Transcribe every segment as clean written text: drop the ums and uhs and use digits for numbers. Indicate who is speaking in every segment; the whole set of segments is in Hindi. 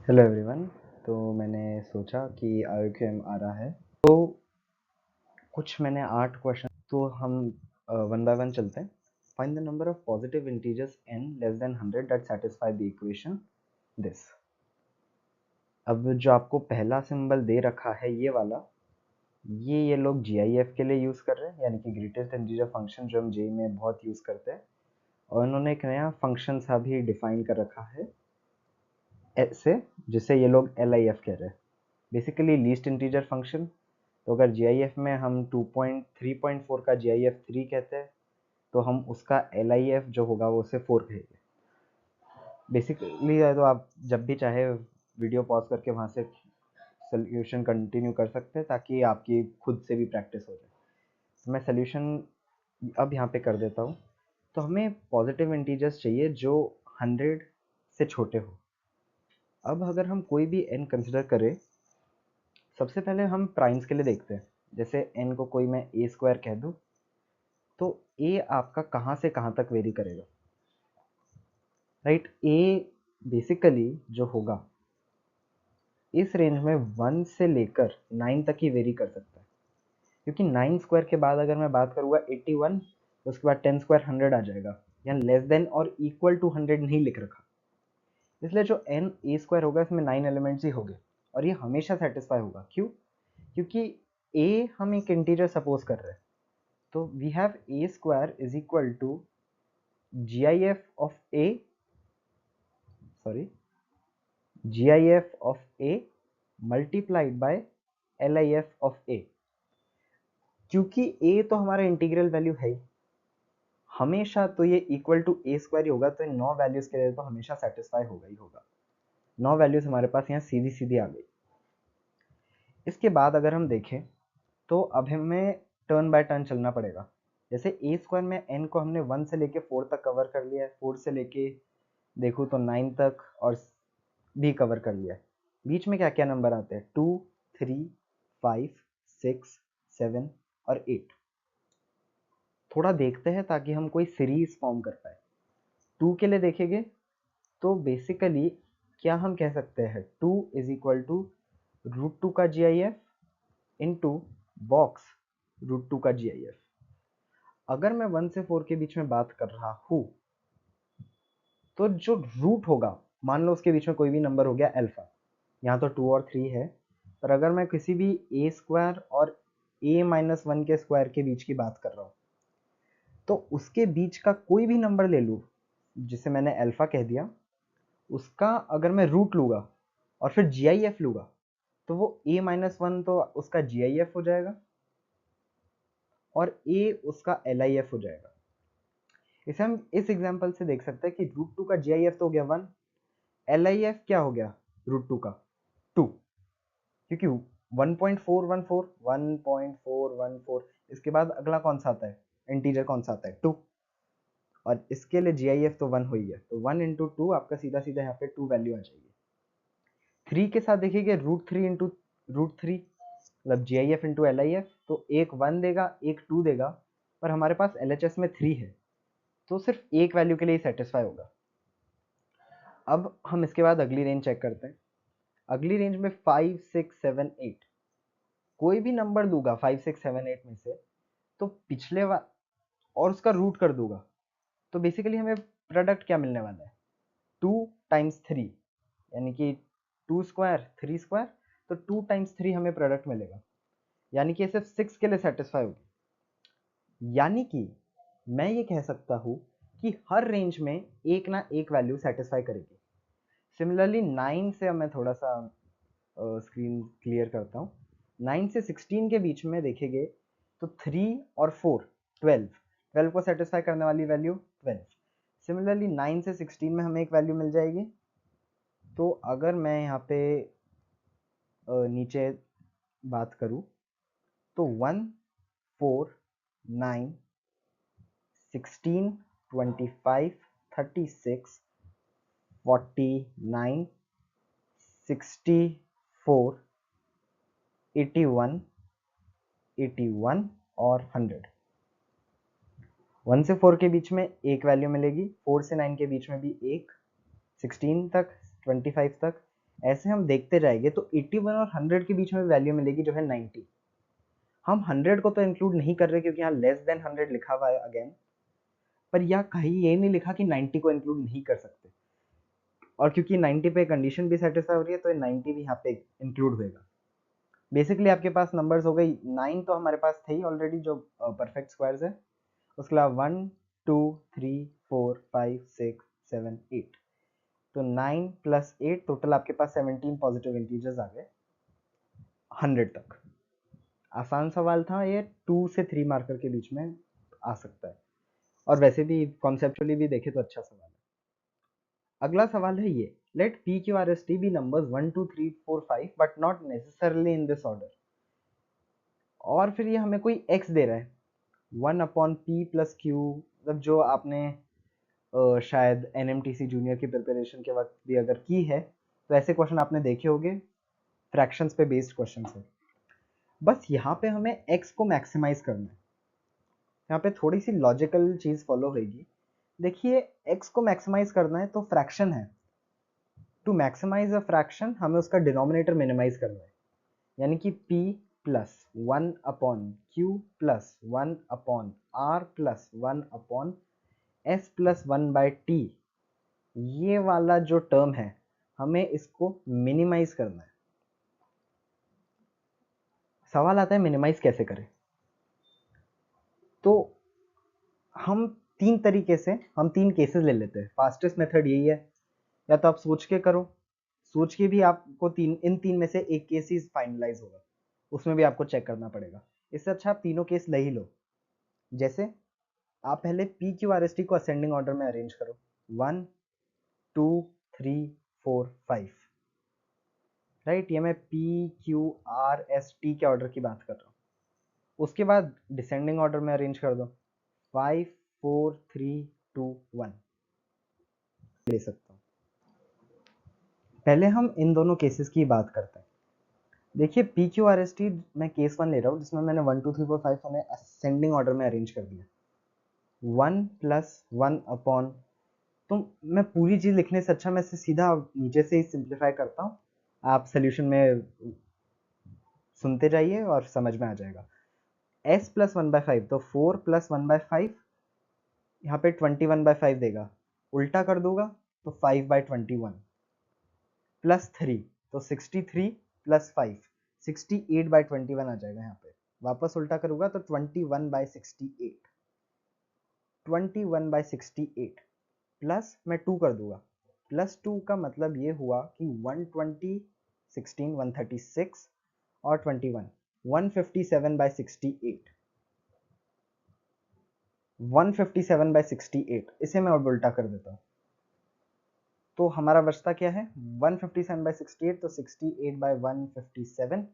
Speaker 1: Hello everyone. तो मैंने सोचा कि IOQM आ रहा है, तो कुछ मैंने 8 क्वेश्चन, तो हम वन बाय वन चलते हैं। Find the number of positive integers n less than 100 that satisfy the equation this. अब जो आपको पहला सिंबल दे रखा है ये वाला, ये लोग GIF के लिए यूज़ कर रहे हैं, यानी कि ग्रेटेस्ट इंटीजर फंक्शन जो हम जे में बहुत यूज़ करते हैं। और उन्होंने एक नया फंक्शन सा भी डिफाइन कर रखा है ऐसे, जिसे ये लोग LIF कह रहे हैं, बेसिकली लीस्ट इंटीजर फंक्शन। तो अगर GIF में हम 3.4 का GIF 3 कहते हैं, तो हम उसका LIF जो होगा वो उसे 4 कहेंगे बेसिकली। तो आप जब भी चाहे वीडियो पॉज करके वहाँ से सोल्यूशन कंटिन्यू कर सकते हैं, ताकि आपकी खुद से भी प्रैक्टिस हो जाए। तो मैं सोल्यूशन अब यहाँ पे कर देता हूँ। तो हमें पॉजिटिव इंटीजर्स चाहिए जो 100 से छोटे हो। अब अगर हम कोई भी n कंसिडर करें, सबसे पहले हम प्राइम्स के लिए देखते हैं। जैसे n को कोई मैं a² कह दूं, तो a आपका कहाँ से कहाँ तक वेरी करेगा, राइट। a बेसिकली जो होगा इस रेंज में 1 से लेकर 9 तक ही वेरी कर सकता है, क्योंकि 9² के बाद अगर मैं बात करूँगा 81, तो उसके बाद 10² 100 आ जाएगा। यहाँ लेस देन और इक्वल टू 100 नहीं लिख रखा, इसलिए जो n a² होगा इसमें 9 एलिमेंट्स ही होंगे, और ये हमेशा सेटिस्फाई होगा। क्यों? क्योंकि a हम एक इंटीजर सपोज कर रहे हैं, तो we have a² is equal to GIF of a, GIF of a multiplied by LIF of a। क्योंकि a तो हमारा इंटीग्रल वैल्यू है ही हमेशा, तो ये इक्वल टू a² ही होगा, तो इन 9 वैल्यूज के लिए तो हमेशा सेटिस्फाई होगा ही होगा। 9 वैल्यूज हमारे पास यहाँ सीधी सीधी आ गई। इसके बाद अगर हम देखें, तो अब हमें टर्न बाय टर्न चलना पड़ेगा। जैसे a² में n को हमने 1 से लेके 4 तक कवर कर लिया है, 4 से लेके देखूँ तो 9 तक और भी कवर कर लिया है। बीच में क्या क्या नंबर आते हैं? 2, 3, 5, 6, 7 और 8। थोड़ा देखते हैं ताकि हम कोई सीरीज फॉर्म कर पाए। 2 के लिए देखेंगे तो बेसिकली क्या हम कह सकते हैं, 2 इज इक्वल टू √2 का GIF इंटू बॉक्स √2 का GIF। अगर मैं 1 से 4 के बीच में बात कर रहा हूँ, तो जो रूट होगा, मान लो उसके बीच में कोई भी नंबर हो गया अल्फा, यहाँ तो 2 और 3 है, पर अगर मैं किसी भी a² और a-1 के स्क्वायर के बीच की बात कर रहा हूँ, तो उसके बीच का कोई भी नंबर ले लूँ जिसे मैंने अल्फा कह दिया, उसका अगर मैं रूट लूँगा और फिर GIF लूँगा, तो वो a-1 तो उसका GIF हो जाएगा और a उसका LIF हो जाएगा। इसे हम इस एग्जांपल से देख सकते हैं कि √2 का GIF तो हो गया 1, LIF क्या हो गया √2 का 2, क्योंकि 1.414 इसके बाद अगला कौन सा आता है, इंटीजर कौन सा आता है, 2, और इसके लिए GIF तो 1 हो ही है, तो 1 इंटू 2 आपका सीधा सीधा यहाँ पे 2 वैल्यू आ जाएगी। 3 के साथ देखिए √3 इंटू √3 मतलब GIF इंटू LIF, तो एक 1 देगा एक 2 देगा, पर हमारे पास LHS में 3 है, तो सिर्फ एक वैल्यू के लिए ही सेटिस्फाई होगा। अब हम इसके बाद अगली रेंज चेक करते हैं। अगली रेंज में 5, 6, 7, 8 कोई भी नंबर दूंगा 5, 6, 7, 8 में से, तो पिछले और उसका रूट कर दूंगा, तो बेसिकली हमें प्रोडक्ट क्या मिलने वाला है, 2 टाइम्स 3, यानी कि 2² 3², तो 2 टाइम्स 3 हमें प्रोडक्ट मिलेगा, यानी कि सिर्फ 6 के लिए सेटिस्फाई होगी। यानी कि मैं ये कह सकता हूँ कि हर रेंज में एक ना एक वैल्यू सेटिस्फाई करेगी। सिमिलरली 9 से मैं थोड़ा सा स्क्रीन क्लियर करता हूँ। 9 से 16 के बीच में देखेंगे तो 3 और 4 12 को सेटिस्फाई करने वाली वैल्यू 12। सिमिलरली 9 से 16 में हमें एक वैल्यू मिल जाएगी। तो अगर मैं यहाँ पे नीचे बात करूँ, तो 1, 4, 9, 16, 25, 36, 49, 64, 81, 81 और 100। 1 से 4 के बीच में एक वैल्यू मिलेगी, 4 से 9 के बीच में भी एक, 16 तक, 25 तक, ऐसे हम देखते जाएंगे तो 81 और 100 के बीच में वैल्यू मिलेगी जो है 90। हम 100 को तो इंक्लूड नहीं कर रहे क्योंकि यहाँ लेस देन 100 लिखा हुआ है अगेन, पर यहाँ कहीं ये नहीं लिखा कि 90 को इंक्लूड नहीं कर सकते, और क्योंकि 90 पे कंडीशन भी सेटिस्फाई हो रही है तो 90 भी यहाँ पे इंक्लूड होएगा। बेसिकली आपके पास नंबर्स हो गई 9 तो हमारे पास थे ही ऑलरेडी जो परफेक्ट स्क्वायर्स है, उसके अलावा 1 2 3 4 5 6 7 8, तो 9 प्लस 8 टोटल आपके पास 17 पॉजिटिव इंटीजर्स आ गए 100 तक। आसान सवाल था ये, 2 से 3 मार्कर के बीच में आ सकता है, और वैसे भी कॉन्सेप्चुअली भी देखे तो अच्छा सवाल है। अगला सवाल है ये, let p q r s t be numbers 1 2 3 4 5 but not necessarily in this order. और फिर ये हमें कोई x दे रहा है 1 अपॉन पी प्लस क्यू, मतलब जो आपने शायद NMTC जूनियर की प्रिपरेशन के वक्त भी अगर की है तो ऐसे क्वेश्चन आपने देखे होंगे, फ्रैक्शंस पे बेस्ड क्वेश्चन है। बस यहाँ पे हमें x को मैक्सिमाइज करना है, यहाँ पे थोड़ी सी लॉजिकल चीज फॉलो होगी। देखिए x को मैक्सिमाइज करना है तो फ्रैक्शन है, टू मैक्सिमाइज अ फ्रैक्शन हमें उसका डिनोमिनेटर मिनिमाइज करना है, यानी कि p plus 1 upon q plus 1 upon r plus 1 upon s plus 1 by t, ये वाला जो टर्म है हमें इसको मिनिमाइज करना है। सवाल आता है मिनिमाइज कैसे करें, तो हम तीन तरीके से, हम तीन केसेस ले लेते हैं। फास्टेस्ट मेथड यही है, या तो आप सोच के करो, सोच के भी आपको इन तीन में से एक केस ही फाइनलाइज होगा, उसमें भी आपको चेक करना पड़ेगा। इससे अच्छा आप तीनों केस ले ही लो। जैसे आप पहले P q r s T को असेंडिंग ऑर्डर में अरेंज करो, 1 2 3 4 5, राइट। ये मैं P q r s T के ऑर्डर की बात कर रहा हूँ। उसके बाद डिसेंडिंग ऑर्डर में अरेंज कर दो, 5 4 3 2 1 ले सकता हूँ। पहले हम इन दोनों केसेस की बात करते हैं। देखिए P q r s T मैं केस 1 ले रहा हूँ जिसमें मैंने 1 2 3 4 5 उन्हें असेंडिंग ऑर्डर में अरेंज कर दिया। 1 प्लस 1 अपॉन, तो मैं पूरी चीज लिखने से अच्छा मैं इसे सीधा नीचे से ही सिंप्लीफाई करता हूँ, आप सोल्यूशन में सुनते जाइए और समझ में आ जाएगा। s प्लस 1/5, तो 4 प्लस 1/5, यहाँ पे 21/5 देगा, उल्टा कर दूंगा तो 5/21 प्लस 3, तो 63 प्लस 5 68/21 आ जाएगा। यहाँ पे वापस उल्टा करूंगा तो 21/68, 21/68 प्लस मैं 2 कर दूंगा, प्लस 2 का मतलब ये हुआ कि 120 16 136 और 21 157/68, 157/68, इसे मैं और उल्टा कर देता हूँ तो हमारा बचता क्या है 157/68, तो 68/157,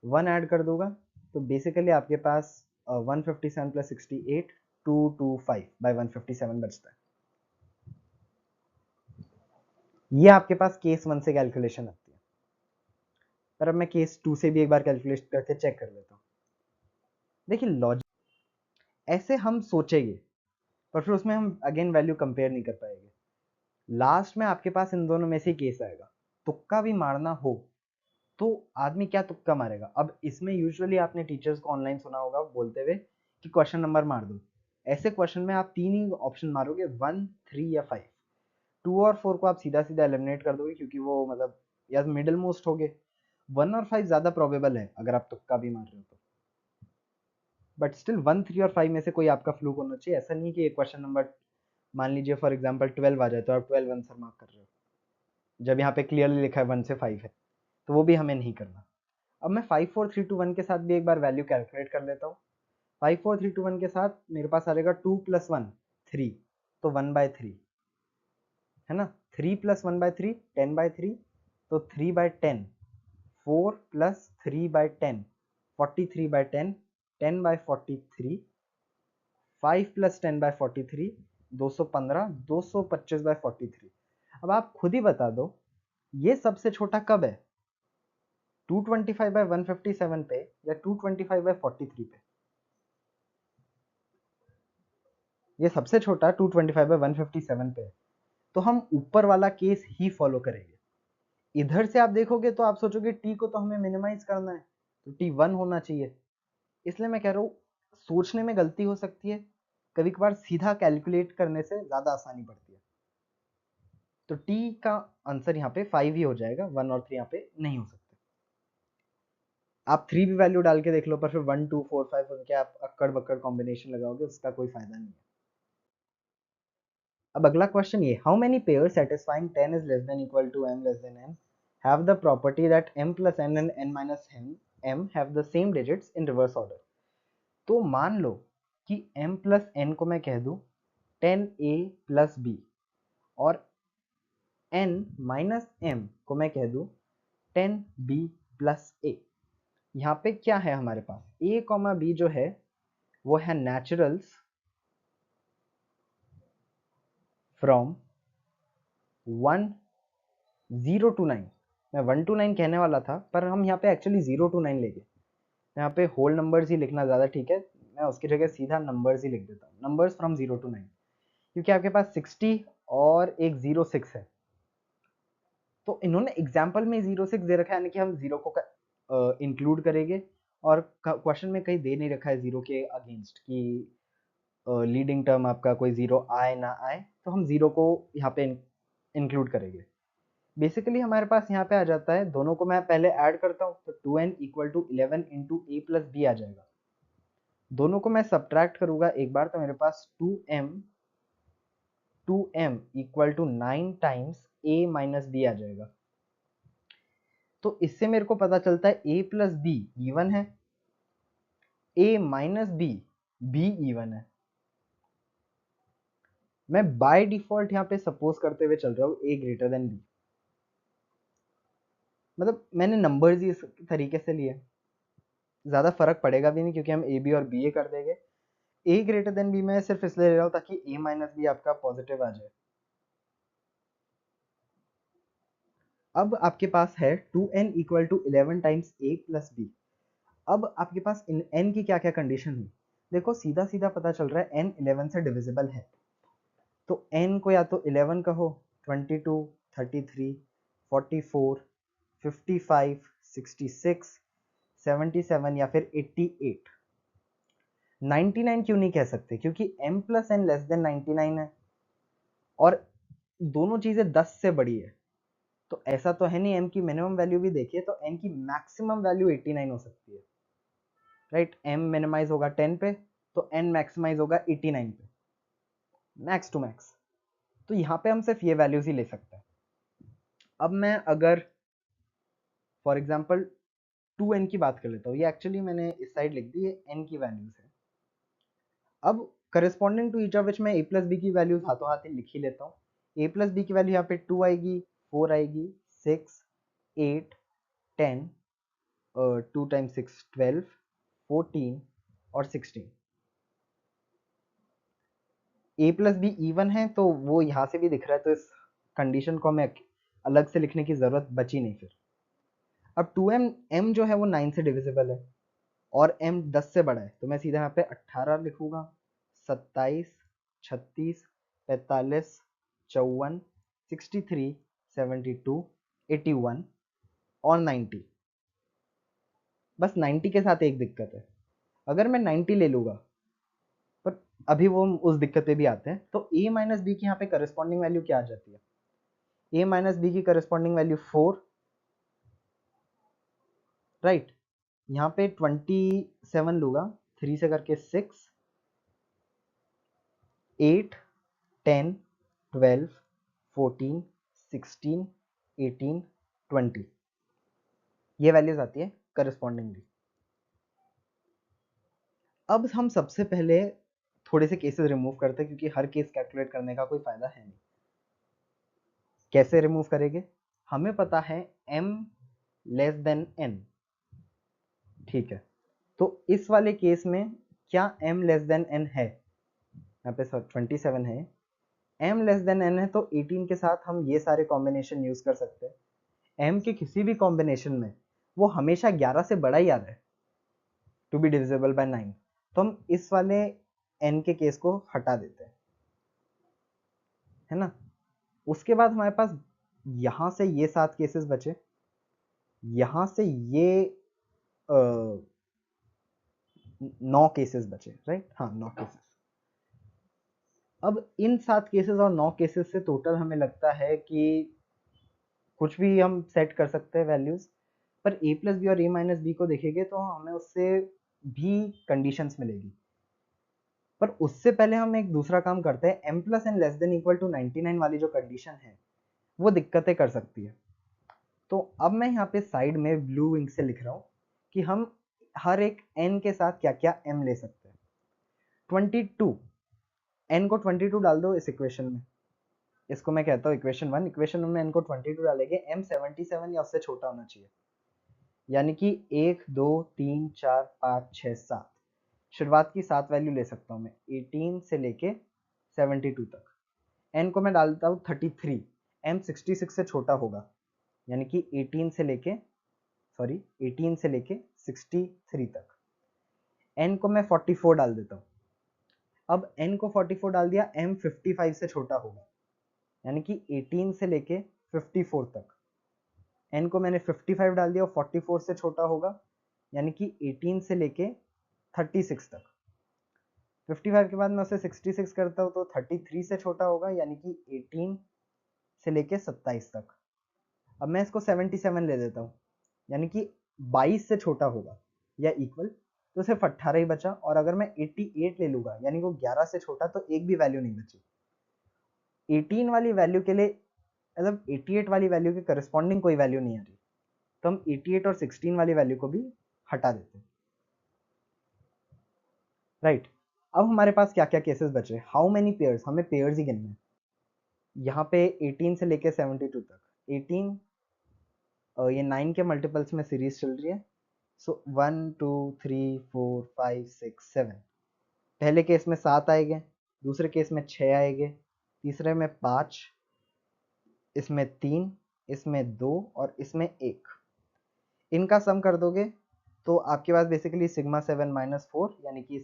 Speaker 1: 1 ऐड कर दूंगा तो बेसिकली आपके पास 157 प्लस 68 225/157 बचता है। ये आपके पास केस 1 से कैलकुलेशन आती है, पर अब मैं केस 2 से भी एक बार कैलकुलेट करके चेक कर लेता हूँ। देखिए लॉजिक ऐसे हम सोचेंगे पर फिर उसमें हम अगेन वैल्यू कंपेयर नहीं कर पाएंगे। लास्ट में आपके पास इन दोनों में से केस आएगा, तुक्का भी मारना हो तो आदमी क्या तुक्का मारेगा। अब इसमें यूजुअली आपने टीचर्स को ऑनलाइन सुना होगा बोलते हुए कि क्वेश्चन नंबर मार दो। ऐसे क्वेश्चन में आप तीन ही ऑप्शन मारोगे, 1 3 या 5। 2 और 4 को आप सीधा सीधा एलिमिनेट कर दोगे क्योंकि वो मतलब या मिडिल मोस्ट हो गए। 1 और 5 ज्यादा प्रोबेबल है अगर आप तुक्का भी मार रहे हो तो, बट स्टिल 1 3 और 5 में से कोई आपका फ्लूक होना चाहिए। ऐसा नहीं कि एक क्वेश्चन नंबर मान लीजिए फॉर एग्जांपल 12 आ जाए तो आप 12 आंसर मार्क कर रहे हो जब यहाँ पे क्लियरली लिखा है 1 से 5 है, तो वो भी हमें नहीं करना। अब मैं 5 4 3 2 1 के साथ भी एक बार वैल्यू कैलकुलेट कर लेता हूँ। 5 4 3 2 1 के साथ मेरे पास आ जाएगा 2 प्लस 1 3, तो 1/3 है ना। 3 प्लस 1/3 10/3, तो 3/10, 4 प्लस 3/10 43/10, 10/43, 5 प्लस 10/43 215, 225/43। अब आप खुद ही बता दो ये सबसे छोटा कब है, 225/157 पे या 225/43 पे। ये सबसे छोटा 225/157 पे है, तो हम ऊपर वाला केस ही फॉलो करेंगे। इधर से आप देखोगे तो आप सोचोगे टी को तो हमें मिनिमाइज करना है, तो टी 1 होना चाहिए। इसलिए मैं कह रहा हूँ सोचने में गलती हो सकती है, कभी कभार सीधा कैलकुलेट करने से ज्यादा आसानी पड़ती है। तो टी का आंसर यहाँ पे 5 ही हो जाएगा, 1 और 3 यहाँ पे नहीं हो सकते। आप 3 भी वैल्यू डाल के देख लो, पर फिर 1 2 4 5 उनके आप अक्कड़ बक्कड़ कॉम्बिनेशन लगाओगे, उसका कोई फायदा नहीं है। अब अगला क्वेश्चन ये, how many pairs satisfying 10 is less than equal to m less than n have the property that m plus n and n minus m have the same digits in reverse order। तो मान लो कि m plus n को मैं कह दूं 10a plus b और n minus m को मैं कह दूं 10b plus a। यहाँ पे क्या है हमारे पास, a, b जो है वो है नेचुरल्स फ्रॉम 1 0 to 9। मैं 1 to 9 कहने वाला था, पर हम यहाँ पे एक्चुअली 0 to 9 लेंगे। यहाँ पे होल नंबर्स ही लिखना ज़्यादा ठीक है, मैं उसकी जगह सीधा नंबर्स ही लिख देता हूँ, नंबर्स फ्रॉम 0 to 9, क्योंकि आपके पास 60 और एक 06 है। तो इन्होंने एग्जाम्पल में 06 दे रखा है, यानी कि हम 0 को इंक्लूड करेंगे, और क्वेश्चन में कहीं दे नहीं रखा है 0 के अगेंस्ट कि लीडिंग टर्म आपका कोई 0 आए ना आए, तो हम 0 को यहाँ पे इंक्लूड करेंगे। बेसिकली हमारे पास यहाँ पे आ जाता है, दोनों को मैं पहले ऐड करता हूँ तो 2n equal to 11 into A plus B आ जाएगा। दोनों को मैं सब्ट्रैक्ट करूंगा एक बार, तो मेरे पास 2m equal to 9 times a minus B आ जाएगा। तो इससे मेरे को पता चलता है a प्लस बी इवन है, a माइनस बी भी इवन है। मैं बाय डिफॉल्ट यहाँ पे सपोज करते हुए चल रहा हूँ a ग्रेटर देन b, मतलब मैंने नंबर्स ही इस तरीके से लिए, ज्यादा फर्क पड़ेगा भी नहीं क्योंकि हम ए बी और बी ए कर देंगे। ए ग्रेटर देन बी मैं सिर्फ इसलिए ले रहा हूँ ताकि ए माइनस बी आपका पॉजिटिव आ जाए। अब आपके पास है 2n equal to 11 times a plus b. अब आपके पास इन n की क्या क्या कंडीशन हुई, देखो सीधा सीधा पता चल रहा है n 11 से डिविजिबल है, तो n को या तो 11 कहो, 22, 33, 44, 55, 66, 77 या फिर 88। 99 क्यों नहीं कह सकते, क्योंकि m plus n less than 99 है और दोनों चीजें 10 से बड़ी है, तो ऐसा तो है नहीं m की मिनिमम वैल्यू भी देखिए तो n की मैक्सिमम वैल्यू 89 हो सकती है, राइट। m मिनिमाइज होगा 10 पे तो n मैक्सिमाइज होगा 89 पे, मैक्स टू मैक्स। तो यहाँ पे हम सिर्फ ये वैल्यूज ही ले सकते हैं। अब मैं अगर फॉर एग्जाम्पल 2n की बात कर लेता हूँ, ये एक्चुअली मैंने इस साइड लिख दी, ये n की वैल्यूज है। अब corresponding to each of which मैं a प्लस बी की वैल्यूज हाथों हाथ ही लिख ही लेता हूँ। a प्लस बी की वैल्यू यहाँ पे 2 आएगी, 4 आएगी, 6, 8, 10, 2 टाइम्स 6 12, 14 और 16। a प्लस बी इवन है तो वो यहाँ से भी दिख रहा है, तो इस कंडीशन को हमें अलग से लिखने की जरूरत बची नहीं फिर। अब 2m m जो है वो 9 से डिविजिबल है और m 10 से बड़ा है, तो मैं सीधा यहाँ पे 18 लिखूंगा, 27, 36, 45, 54, 63, 72, 81 और 90। बस 90 के साथ एक दिक्कत है, अगर मैं 90 ले लूंगा, पर अभी वो उस दिक्कत पे भी आते हैं, तो a माइनस बी की यहाँ पे करस्पॉन्डिंग वैल्यू क्या आ जाती है, a माइनस बी की करस्पॉन्डिंग वैल्यू 4, राइट। यहाँ पे 27 लूंगा, 3 से करके 6, 8, 10, 12, 14, 16, 18, 20, ये वैल्यूज आती है करस्पॉन्डिंगली। अब हम सबसे पहले थोड़े से केसेस रिमूव करते हैं, क्योंकि हर केस कैलकुलेट करने का कोई फायदा है नहीं। कैसे रिमूव करेंगे, हमें पता है m लेस देन n, ठीक है। तो इस वाले केस में क्या m लेस देन n है, यहाँ पे 27 है, m लेस देन n है तो 18 के साथ हम ये सारे कॉम्बिनेशन यूज कर सकते हैं। m के किसी भी कॉम्बिनेशन में वो हमेशा 11 से बड़ा ही आ रहा है, टू बी डिविजिबल बाय 9, तो हम इस वाले n के केस को हटा देते हैं, है ना। उसके बाद हमारे पास यहाँ से ये 7 केसेस बचे, यहाँ से ये 9 केसेस बचे, राइट? हाँ, 9 केसेस। अब इन 7 केसेस और 9 केसेस से टोटल हमें लगता है कि कुछ भी हम सेट कर सकते हैं वैल्यूज, पर a प्लस बी और a माइनस बी को देखेंगे तो हमें उससे भी कंडीशंस मिलेगी। पर उससे पहले हम एक दूसरा काम करते हैं, m plus n less than equal to 99 वाली जो कंडीशन है वो दिक्कतें कर सकती है। तो अब मैं यहाँ पे साइड में ब्लू इंक से लिख रहा हूँ कि हम हर एक n के साथ क्या क्या m ले सकते हैं। 22, n को 22 डाल दो इस इक्वेशन में, इसको मैं कहता हूँ इक्वेशन 1। इक्वेशन 1 में n को 22 डालेंगे, m 77 या उससे छोटा होना चाहिए, यानी कि 1 2 3 4 5 6 7, शुरुआत की 7 वैल्यू ले सकता हूँ मैं 18 से लेके 72 तक। n को मैं डालता हूँ 33, m 66 से छोटा होगा, यानी कि 18 से लेके 63 तक। n को मैं 44 डाल देता हूँ। अब n को 44 डाल दिया, m 55 से छोटा होगा, यानी कि 18 से लेके 54 तक। n को मैंने 55 डाल दिया और 44 से छोटा होगा, यानी कि 18 से लेके 36 तक। 55 के बाद मैं उसे 66 करता हूँ तो 33 से छोटा होगा, यानी कि 18 से लेके 27 तक। अब मैं इसको 77 ले देता हूँ, यानी कि 22 से छोटा होगा या इक्वल, तो सिर्फ 18 ही बचा। और अगर मैं 88 ले लूंगा, यानी वो 11 से छोटा, तो एक भी वैल्यू नहीं बची। 18 वाली वैल्यू के लिए, मतलब 88 वाली वैल्यू के करस्पॉन्डिंग कोई वैल्यू नहीं आ रही, तो हम 88 और 16 वाली वैल्यू को भी हटा देते हैं, राइट? अब हमारे पास क्या क्या केसेस बचे, हाउ मेनी पेयर्स, हमें पेयर्स ही गिनने हैं। यहाँ पे 18 से लेके 72 तक, 18 ये 9 के मल्टीपल्स में सीरीज चल रही है, सो 1 2 3 4 5 6 7। पहले केस में 7 आएंगे, दूसरे केस में 6 आएंगे, तीसरे में 5, इसमें 3, इसमें 2 और इसमें 1। इनका सम कर दोगे तो आपके पास बेसिकली सिग्मा 7 माइनस 4, यानी कि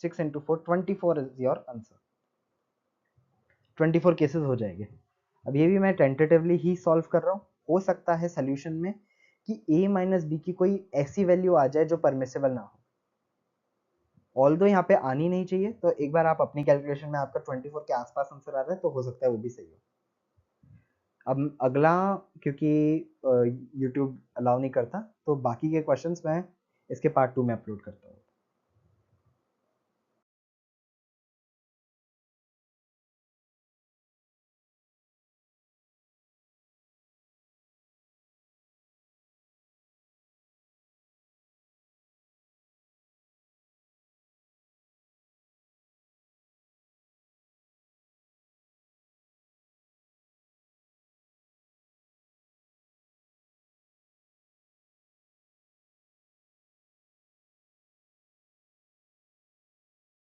Speaker 1: 6 into 4 24 is your answer. 24 cases हो जाएंगे। अब ये भी मैं टेंटेटिवली ही सॉल्व कर रहा हूँ, हो सकता है सोल्यूशन में कि a माइनस बी की कोई ऐसी वैल्यू आ जाए जो परमिसेबल ना हो। ऑल्दो यहाँ पे आनी नहीं चाहिए, तो एक बार आप अपनी कैलकुलेशन में आपका 24 के आसपास आंसर आ रहा है तो हो सकता है वो भी सही हो। अब अगला, क्योंकि यूट्यूब अलाउ नहीं करता, तो बाकी के क्वेश्चंस मैं इसके पार्ट 2 में अपलोड करता हूँ।